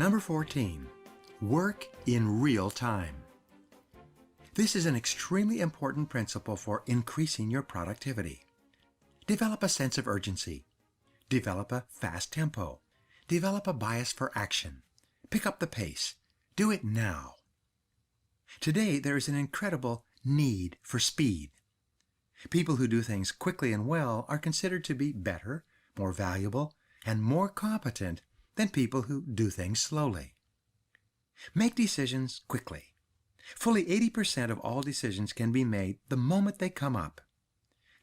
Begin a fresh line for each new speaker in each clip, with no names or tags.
Number 14, work in real time. This is an extremely important principle for increasing your productivity. Develop a sense of urgency. Develop a fast tempo. Develop a bias for action. Pick up the pace. Do it now. Today, there is an incredible need for speed. People who do things quickly and well are considered to be better, more valuable, and more competent than people who do things slowly. Make decisions quickly. Fully 80% of all decisions can be made the moment they come up.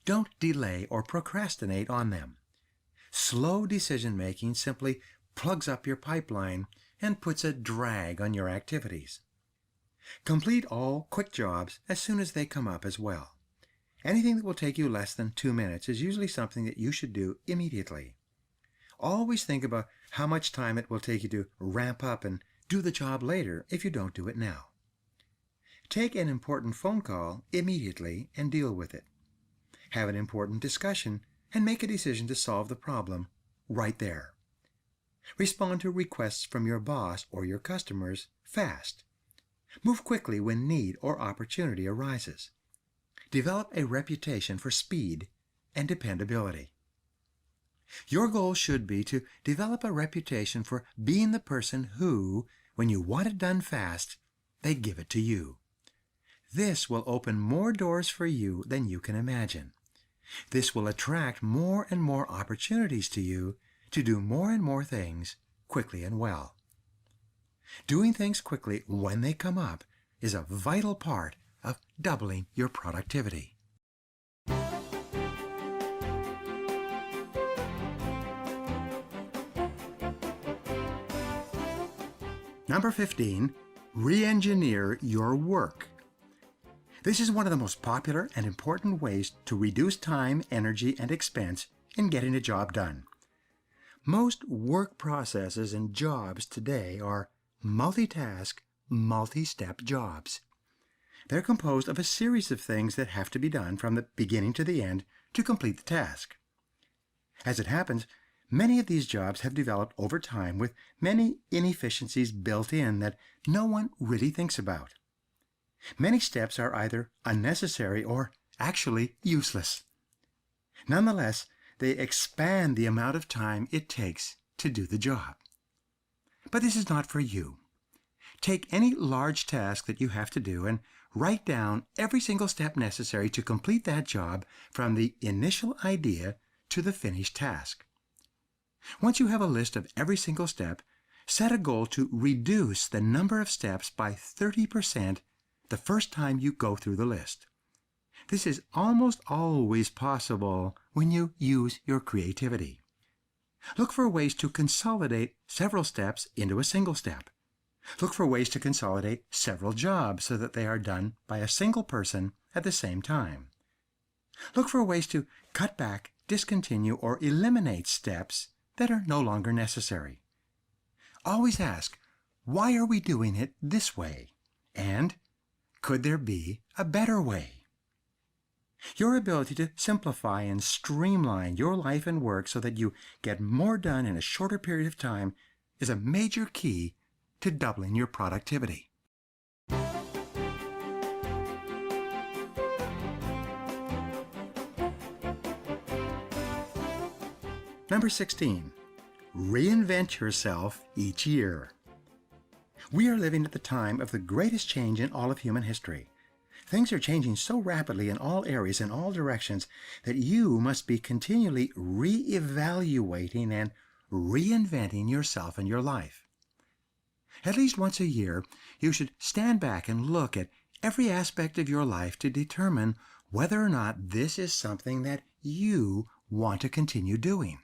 Don't delay or procrastinate on them. Slow decision-making simply plugs up your pipeline and puts a drag on your activities. Complete all quick jobs as soon as they come up as well. Anything that will take you less than 2 minutes is usually something that you should do immediately. Always think about how much time it will take you to ramp up and do the job later if you don't do it now. Take an important phone call immediately and deal with it. Have an important discussion and make a decision to solve the problem right there. Respond to requests from your boss or your customers fast. Move quickly when need or opportunity arises. Develop a reputation for speed and dependability. Your goal should be to develop a reputation for being the person who, when you want it done fast, they give it to you. This will open more doors for you than you can imagine. This will attract more and more opportunities to you to do more and more things quickly and well. Doing things quickly when they come up is a vital part of doubling your productivity. Number 15, re-engineer your work. This is one of the most popular and important ways to reduce time, energy, and expense in getting a job done. Most work processes and jobs today are multitask, multi-step jobs. They're composed of a series of things that have to be done from the beginning to the end to complete the task. As it happens, many of these jobs have developed over time with many inefficiencies built in that no one really thinks about. Many steps are either unnecessary or actually useless. Nonetheless, they expand the amount of time it takes to do the job. But this is not for you. Take any large task that you have to do and write down every single step necessary to complete that job from the initial idea to the finished task. Once you have a list of every single step, set a goal to reduce the number of steps by 30% the first time you go through the list. This is almost always possible when you use your creativity. Look for ways to consolidate several steps into a single step. Look for ways to consolidate several jobs so that they are done by a single person at the same time. Look for ways to cut back, discontinue, or eliminate steps that are no longer necessary. Always ask, why are we doing it this way? And could there be a better way? Your ability to simplify and streamline your life and work so that you get more done in a shorter period of time is a major key to doubling your productivity. Number 16, reinvent yourself each year. We are living at the time of the greatest change in all of human history. Things are changing so rapidly in all areas, in all directions, that you must be continually re-evaluating and reinventing yourself and your life. At least once a year, you should stand back and look at every aspect of your life to determine whether or not this is something that you want to continue doing.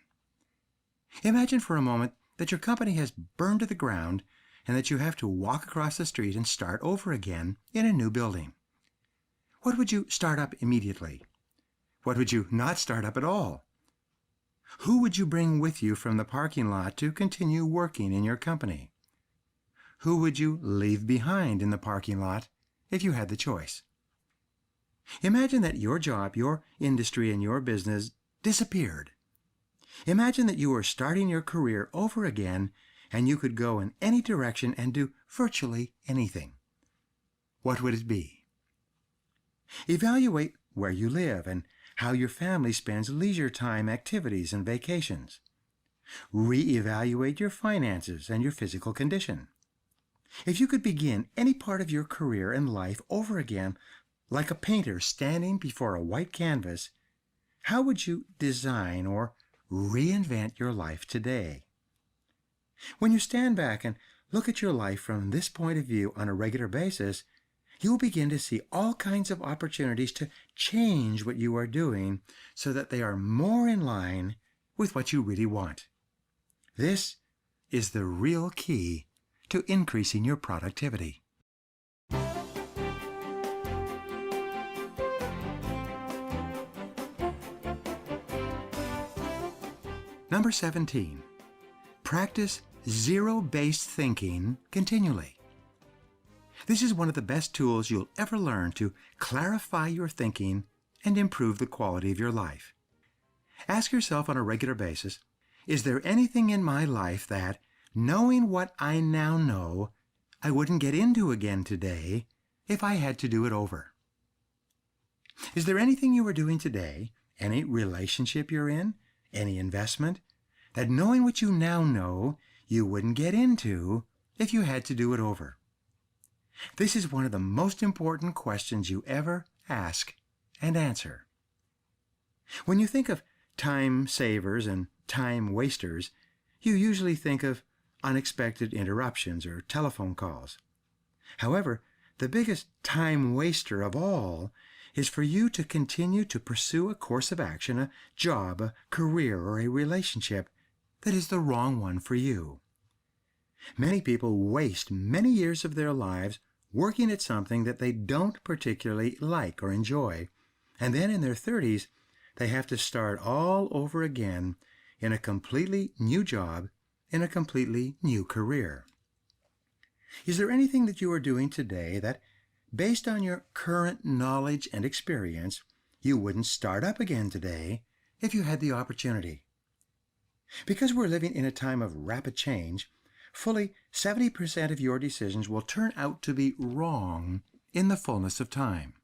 Imagine for a moment that your company has burned to the ground and that you have to walk across the street and start over again in a new building. What would you start up immediately? What would you not start up at all? Who would you bring with you from the parking lot to continue working in your company? Who would you leave behind in the parking lot if you had the choice? Imagine that your job, your industry, and your business disappeared. Imagine that you were starting your career over again and you could go in any direction and do virtually anything, what would it be? Evaluate where you live and how your family spends leisure time activities and vacations. Reevaluate your finances and your physical condition. If you could begin any part of your career and life over again, like a painter standing before a white canvas, how would you design or reinvent your life today? When you stand back and look at your life from this point of view on a regular basis, you'll begin to see all kinds of opportunities to change what you are doing so that they are more in line with what you really want. This is the real key to increasing your productivity. Number 17, practice zero-based thinking continually. This is one of the best tools you'll ever learn to clarify your thinking and improve the quality of your life. Ask yourself on a regular basis, is there anything in my life that, knowing what I now know, I wouldn't get into again today if I had to do it over? Is there anything you are doing today, any relationship you're in, any investment, that knowing what you now know, you wouldn't get into if you had to do it over? This is one of the most important questions you ever ask and answer. When you think of time savers and time wasters, you usually think of unexpected interruptions or telephone calls. However, the biggest time waster of all is for you to continue to pursue a course of action, a job, a career, or a relationship that is the wrong one for you. Many people waste many years of their lives working at something that they don't particularly like or enjoy, and then in their 30s, they have to start all over again in a completely new job, in a completely new career. Is there anything that you are doing today that, based on your current knowledge and experience, you wouldn't start up again today if you had the opportunity? Because we're living in a time of rapid change, fully 70% of your decisions will turn out to be wrong in the fullness of time.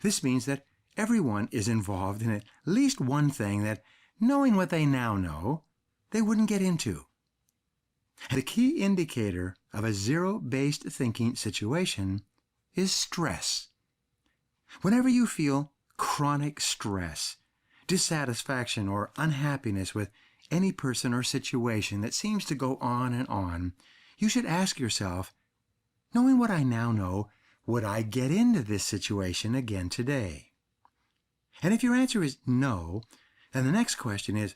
This means that everyone is involved in at least one thing that, knowing what they now know, they wouldn't get into. And a key indicator of a zero-based thinking situation is stress. Whenever you feel chronic stress, dissatisfaction, or unhappiness with any person or situation that seems to go on and on, you should ask yourself, knowing what I now know, would I get into this situation again today? And if your answer is no, then the next question is,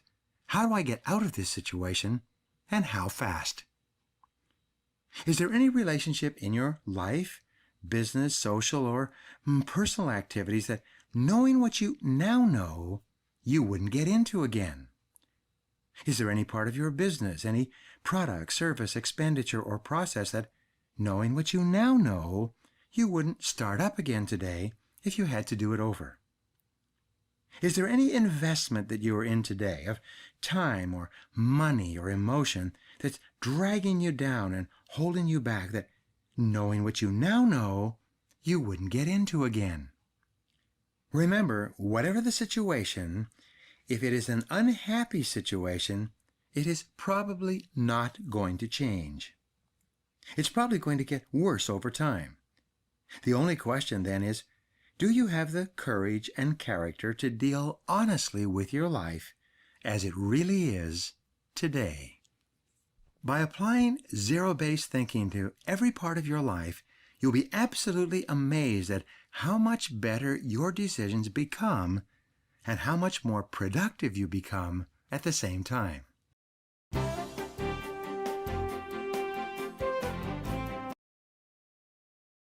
how do I get out of this situation, and how fast? Is there any relationship in your life, business, social, or personal activities that, knowing what you now know, you wouldn't get into again? Is there any part of your business, any product, service, expenditure, or process that, knowing what you now know, you wouldn't start up again today if you had to do it over? Is there any investment that you are in today of time or money or emotion that's dragging you down and holding you back that, knowing what you now know, you wouldn't get into again? Remember, whatever the situation, if it is an unhappy situation, it is probably not going to change. It's probably going to get worse over time. The only question then is, do you have the courage and character to deal honestly with your life as it really is today? By applying zero-based thinking to every part of your life, you'll be absolutely amazed at how much better your decisions become and how much more productive you become at the same time.